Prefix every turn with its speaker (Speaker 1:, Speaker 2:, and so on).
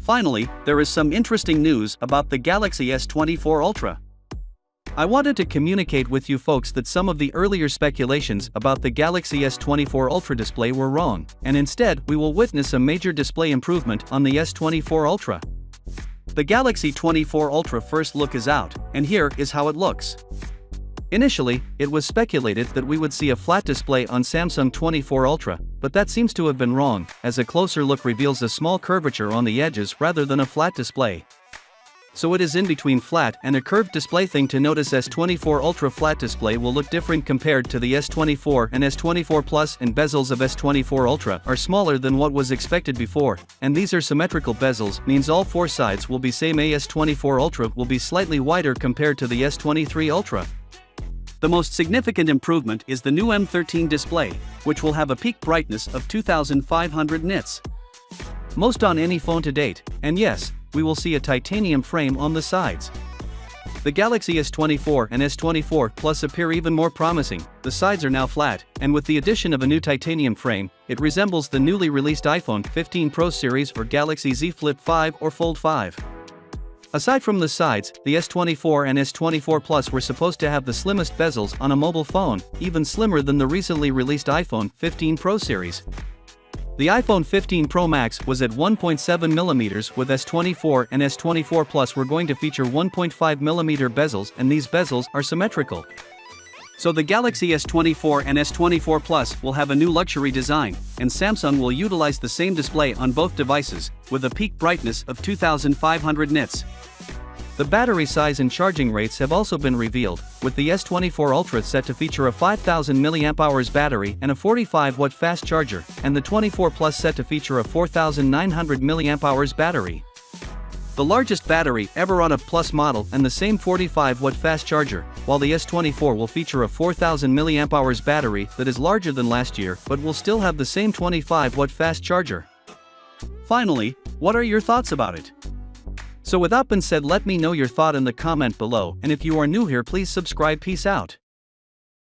Speaker 1: Finally, there is some interesting news about the Galaxy S24 Ultra. I wanted to communicate with you folks that some of the earlier speculations about the Galaxy S24 Ultra display were wrong, and instead we will witness a major display improvement on the S24 Ultra. The Galaxy 24 Ultra first look is out, and here is how it looks. Initially, it was speculated that we would see a flat display on Samsung 24 Ultra, but that seems to have been wrong, as a closer look reveals a small curvature on the edges rather than a flat display. So it is in between flat and a curved display. Thing to notice: S24 Ultra flat display will look different compared to the S24 and S24 Plus, and bezels of S24 Ultra are smaller than what was expected before, and these are symmetrical bezels, means all four sides will be same. S24 Ultra will be slightly wider compared to the S23 Ultra. The most significant improvement is the new M13 display, which will have a peak brightness of 2500 nits. Most on any phone to date, and yes, we will see a titanium frame on the sides. The Galaxy S24 and S24 Plus appear even more promising. The sides are now flat, and with the addition of a new titanium frame, it resembles the newly released iPhone 15 Pro series or Galaxy Z Flip 5 or Fold 5. Aside from the sides, the S24 and S24 Plus were supposed to have the slimmest bezels on a mobile phone, even slimmer than the recently released iPhone 15 Pro series. The iPhone 15 Pro Max was at 1.7mm, with S24 and S24 Plus were going to feature 1.5mm bezels, and these bezels are symmetrical. So the Galaxy S24 and S24 Plus will have a new luxury design, and Samsung will utilize the same display on both devices, with a peak brightness of 2500 nits. The battery size and charging rates have also been revealed, with the S24 Ultra set to feature a 5000 mAh battery and a 45-watt fast charger, and the 24 Plus set to feature a 4900 mAh battery. The largest battery ever on a Plus model, and the same 45-watt fast charger, while the S24 will feature a 4000 mAh battery that is larger than last year but will still have the same 25-watt fast charger. Finally, what are your thoughts about it? So with that being said, let me know your thought in the comment below, and if you are new here, please subscribe. Peace out.